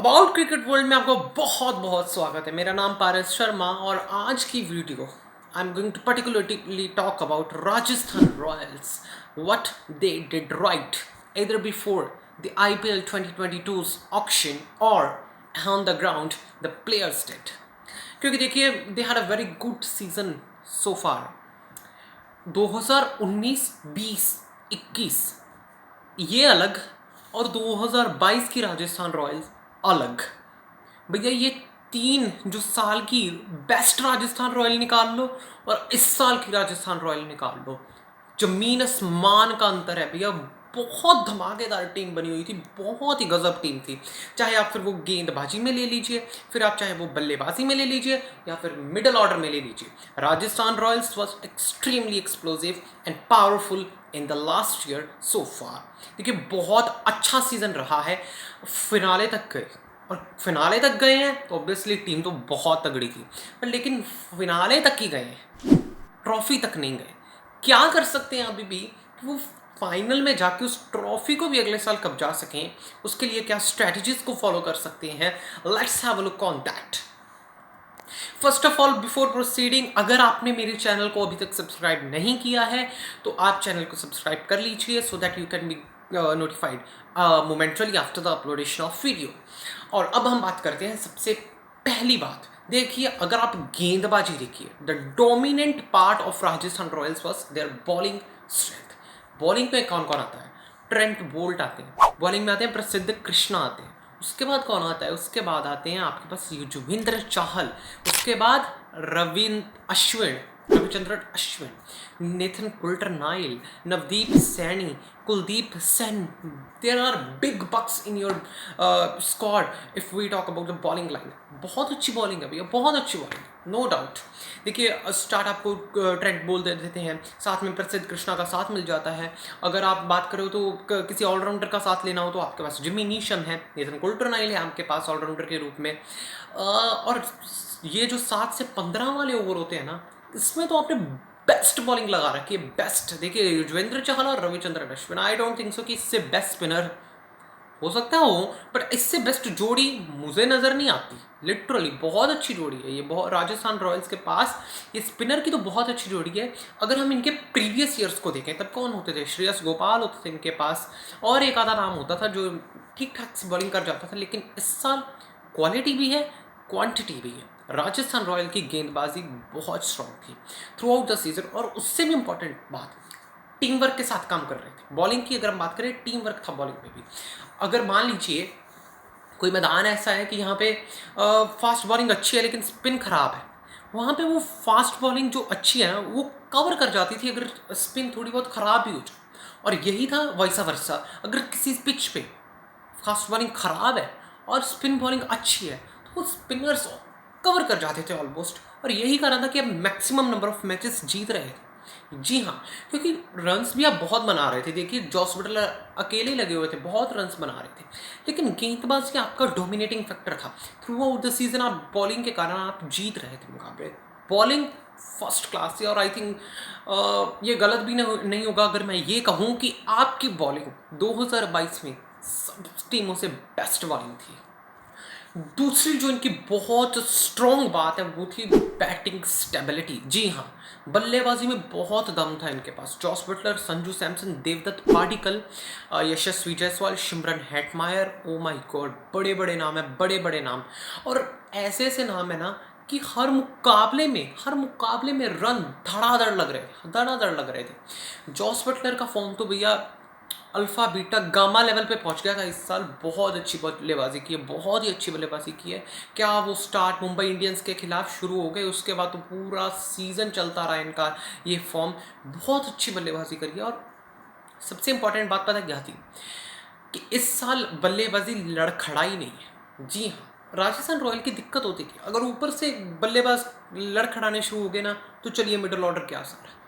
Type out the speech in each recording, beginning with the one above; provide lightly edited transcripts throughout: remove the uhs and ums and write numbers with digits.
About cricket world में आपको बहुत बहुत स्वागत है। मेरा नाम पारस शर्मा और आज की video I am going to particularly talk about Rajasthan Royals, what they did right either before the IPL 2022's auction or on the ground the players did। क्योंकि देखिए they had a very good season so फार। 2019, 20, 21 ये अलग और 2022 की Rajasthan Royals अलग। भैया ये तीन जो साल की बेस्ट राजस्थान रॉयल निकाल लो और इस साल की राजस्थान रॉयल निकाल लो, जमीन आसमान का अंतर है भैया। बहुत धमाकेदार टीम बनी हुई थी, बहुत ही गजब टीम थी। चाहे आप फिर वो गेंदबाजी में ले लीजिए, फिर आप चाहे वो बल्लेबाजी में ले लीजिए या फिर मिडल ऑर्डर में ले लीजिए, Rajasthan Royals was extremely explosive and powerful in the last year so far. देखिए बहुत अच्छा सीजन रहा है, फिनाले तक गए और फिनाले तक गए हैं तो ऑब्वियसली टीम तो बहुत तगड़ी थी, पर लेकिन फिनाले तक ही गए हैं, ट्रॉफी तक नहीं गए। क्या कर सकते हैं अभी भी कि वो फाइनल में जाके उस ट्रॉफी को भी अगले साल कब्जा सकें, उसके लिए क्या स्ट्रैटेजीज को फॉलो कर सकते हैं, let's have a look on that. First of all before proceeding, अगर आपने मेरे चैनल को अभी तक सब्सक्राइब नहीं किया है तो आप चैनल को सब्सक्राइब कर लीजिए so that you can be notified momently after the uploadation of video. और अब हम बात करते हैं सबसे पहली बात। देखिए अगर आप गेंदबाजी देखिए, the dominant part of Rajasthan Royals was their bowling strength. Bowling में कौन कौन आता है? ट्रेंट बोल्ट आते हैं, बॉलिंग में आते हैं प्रसिद्ध कृष्णा आते हैं। उसके बाद कौन आता है? उसके बाद आते हैं आपके पास युजवेंद्र चाहल, उसके बाद Ravichandran Ashwin, Nathan Coulter Nile, Navdeep Saini, Kuldeep Sen. There are big bucks in your squad if we talk about the bowling line. बहुत अच्छी बॉलिंग है भैया, बहुत अच्छी बॉलिंग, नो डाउट। देखिए स्टार्ट आपको ट्रेंट बोल दे देते हैं, साथ में प्रसिद्ध कृष्णा का साथ मिल जाता है। अगर आप बात करो तो किसी ऑलराउंडर का साथ लेना हो तो आपके पास जिमी नीशम है, नेथन कुल्टरनाइल है आपके पास ऑलराउंडर के रूप में। और ये जो 7 से 15 वाले ओवर होते हैं ना, इसमें तो आपने बेस्ट बॉलिंग लगा रखी है, बेस्ट। देखिए युजवेंद्र चहल और Ravichandran Ashwin, I don't think so कि इससे बेस्ट स्पिनर हो सकता हो, बट इससे बेस्ट जोड़ी मुझे नज़र नहीं आती। लिटरली बहुत अच्छी जोड़ी है ये, बहुत राजस्थान रॉयल्स के पास ये स्पिनर की तो बहुत अच्छी जोड़ी है। अगर हम इनके प्रीवियस ईयर्स को देखें तब कौन होते थे? श्रेयस गोपाल होते थे इनके पास, और एक आधा नाम होता था जो ठीक ठाक से बॉलिंग कर जाता था। लेकिन इस साल क्वालिटी भी है, क्वांटिटी भी है। राजस्थान रॉयल की गेंदबाजी बहुत स्ट्रांग थी थ्रू आउट द सीजन, और उससे भी इंपॉर्टेंट बात, टीम वर्क के साथ काम कर रहे थे। बॉलिंग की अगर हम बात करें, टीम वर्क था बॉलिंग में भी। अगर मान लीजिए कोई मैदान ऐसा है कि यहाँ पे फास्ट बॉलिंग अच्छी है लेकिन स्पिन खराब है, वहाँ पे वो फास्ट बॉलिंग जो अच्छी है ना वो कवर कर जाती थी अगर स्पिन थोड़ी बहुत खराब भी हो जाए। और यही था वैसा वर्सा, अगर किसी पिच पे फास्ट बॉलिंग खराब है और स्पिन बॉलिंग अच्छी है तो वो स्पिनर्स कवर कर जाते थे ऑलमोस्ट, और यही कारण था कि अब मैक्सिमम नंबर ऑफ मैचेस जीत रहे थे। जी हाँ, क्योंकि रन्स भी आप बहुत बना रहे थे। देखिए जॉस बटलर अकेले लगे हुए थे, बहुत रन्स बना रहे थे, लेकिन गेंदबाज के आपका डोमिनेटिंग फैक्टर था थ्रू आउट द सीजन। आप बॉलिंग के कारण आप जीत रहे थे मुकाबले। बॉलिंग फर्स्ट क्लास थी, और आई थिंक ये गलत भी नहीं होगा अगर मैं ये कहूँ कि आपकी बॉलिंग 2022 में सब टीमों से बेस्ट बॉलिंग थी। दूसरी जो इनकी बहुत स्ट्रॉन्ग बात है वो थी बैटिंग स्टेबिलिटी। जी हाँ, बल्लेबाजी में बहुत दम था इनके पास। Jos Buttler, Sanju Samson, Devdutt Padikkal, Yashasvi Jaiswal, Shimron Hetmyer, oh my God, बड़े बड़े नाम है, बड़े बड़े नाम। और ऐसे ऐसे नाम है ना कि हर मुकाबले में रन धड़ाधड़ लग रहे थे, धड़ाधड़ लग रहे थे। जॉस बटलर का फॉर्म तो भैया अल्फा बीटा गामा लेवल पे पहुंच गया था इस साल। बहुत अच्छी बल्लेबाजी की है, बहुत ही अच्छी बल्लेबाजी की है। क्या वो स्टार्ट मुंबई इंडियंस के खिलाफ शुरू हो गए, उसके बाद तो पूरा सीजन चलता रहा इनका ये फॉर्म। बहुत अच्छी बल्लेबाजी करी है, और सबसे इंपॉर्टेंट बात पता क्या थी कि इस साल बल्लेबाजी लड़खड़ाई नहीं है। जी हाँ, राजस्थान रॉयल की दिक्कत होती थी अगर ऊपर से बल्लेबाज लड़खड़ाने शुरू हो गए ना तो चलिए मिडल ऑर्डर क्या असर है,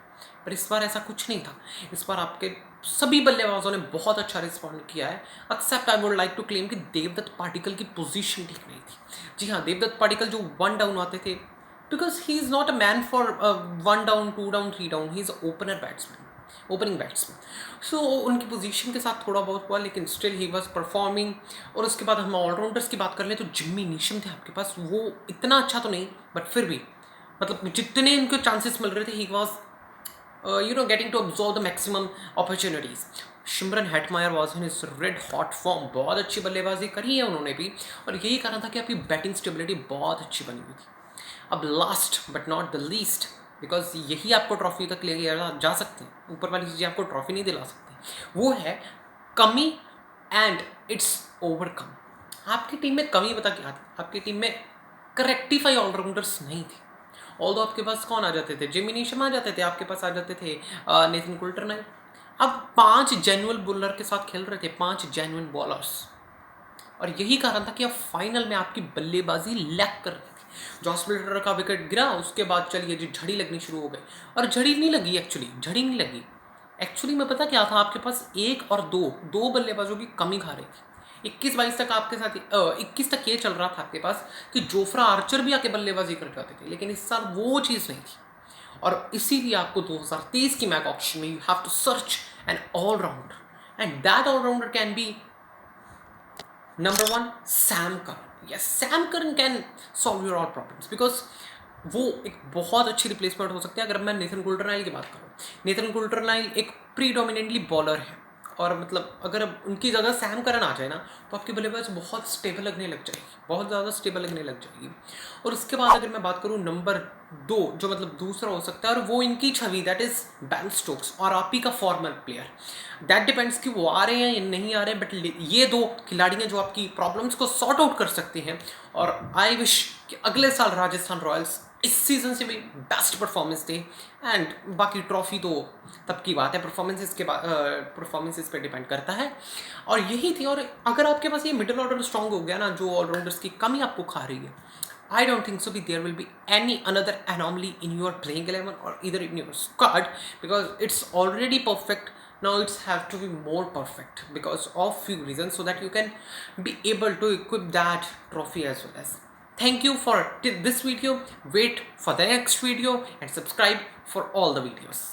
पर इस बार ऐसा कुछ नहीं था। इस बार आपके सभी बल्लेबाजों ने बहुत अच्छा रिस्पॉन्ड किया है, except I would like to claim कि देवदत्त पाटिकल की पोजीशन ठीक नहीं थी। जी हाँ, देवदत्त पाटिकल जो 1 डाउन आते थे, because he is not a man for 1 down, 2 down, 3 down, he is opener batsman. Opening batsman. So उनकी पोजीशन के साथ थोड़ा बहुत हुआ, लेकिन स्टिल ही वाज परफॉर्मिंग। और उसके बाद हम ऑलराउंडर्स की बात कर लें तो जिम्मी नीशम थे आपके पास, वो इतना अच्छा तो नहीं बट फिर भी मतलब जितने उनको चांसेस मिल रहे थे he was getting to absorb the maximum opportunities. Shimron Hetmyer was in is red hot form, बहुत अच्छी बल्लेबाजी करी है उन्होंने भी, और यही कारण था कि आपकी बैटिंग स्टेबिलिटी बहुत अच्छी बनी हुई थी। अब last but not the least, because यही आपको ट्रॉफी तक ले जा सकते हैं, ऊपर वाली चीज़ें आपको ट्रॉफी नहीं दिला सकती, वो है कमी एंड इट्स ओवरकम। आपकी टीम में कमी बता क्या थी? आपकी टीम में करेक्टिफाई ऑलराउंडर्स नहीं थे। ऑल्दो आपके पास कौन आ जाते थे? जिमी नीशम आ जाते थे, आपके पास आ जाते थे नेथन कुल्टरनाइल। अब 5 जेन्युइन बॉलर के साथ खेल रहे थे, 5 जेन्युइन बॉलर्स, और यही कारण था कि अब फाइनल में आपकी बल्लेबाजी लैक कर रही थी। जॉस बटलर का विकेट गिरा, उसके बाद चलिए जी झड़ी लगनी शुरू हो गई, और झड़ी नहीं लगी एक्चुअली, झड़ी नहीं लगी एक्चुअली में पता क्या था, आपके पास 1 और 2 बल्लेबाजों की कमी खा रही थी। 21-22 तक आपके साथ 21 तक ये चल रहा था आपके पास कि जोफ्रा आर्चर भी आके बल्लेबाजी कर जाते थे, लेकिन इस साल वो चीज़ नहीं थी। और इसीलिए आपको 2023 की मैक ऑक्शन में you have to search an allrounder, and that allrounder can be number 1 Sam Curran. Yes, Sam Curran can solve your all problems, because वो एक बहुत अच्छी रिप्लेसमेंट हो सकती है। अगर मैं नेथन कुल्टरनाइल की बात करूँ, नेथन कुल्टरनाइल एक प्रीडोमिनेंटली बॉलर है, और मतलब अगर अब उनकी जगह सैम करन आ जाए ना, तो आपकी बल्लेबाज बहुत स्टेबल लगने लग जाएगी, बहुत ज़्यादा स्टेबल लगने लग जाएगी। और उसके बाद अगर मैं बात करूँ नंबर 2, जो मतलब दूसरा हो सकता है, और वो इनकी छवि, दैट इज बेन स्टोक्स, और आप ही का फॉर्मर प्लेयर। दैट डिपेंड्स कि वो आ रहे हैं या नहीं आ रहे हैं, बट ये 2 खिलाड़ी हैं जो आपकी प्रॉब्लम्स को सॉर्ट आउट कर सकते हैं। और आई विश कि अगले साल राजस्थान रॉयल्स इस सीज़न से भी बेस्ट परफॉर्मेंस दे, एंड बाकी ट्रॉफी तो तब की बात है, परफॉर्मेंसेस पे डिपेंड करता है। और यही थी। और अगर आपके पास ये मिडिल ऑर्डर स्ट्रांग हो गया ना, जो ऑलराउंडर्स की कमी आपको खा रही है, I don't think so there will be any another anomaly in your playing 11 or either in your squad, because it's already perfect. Now it's have to be more perfect because of few reasons, so that you can be able to equip that trophy as well as. Thank you for this video. Wait for the next video and subscribe for all the videos.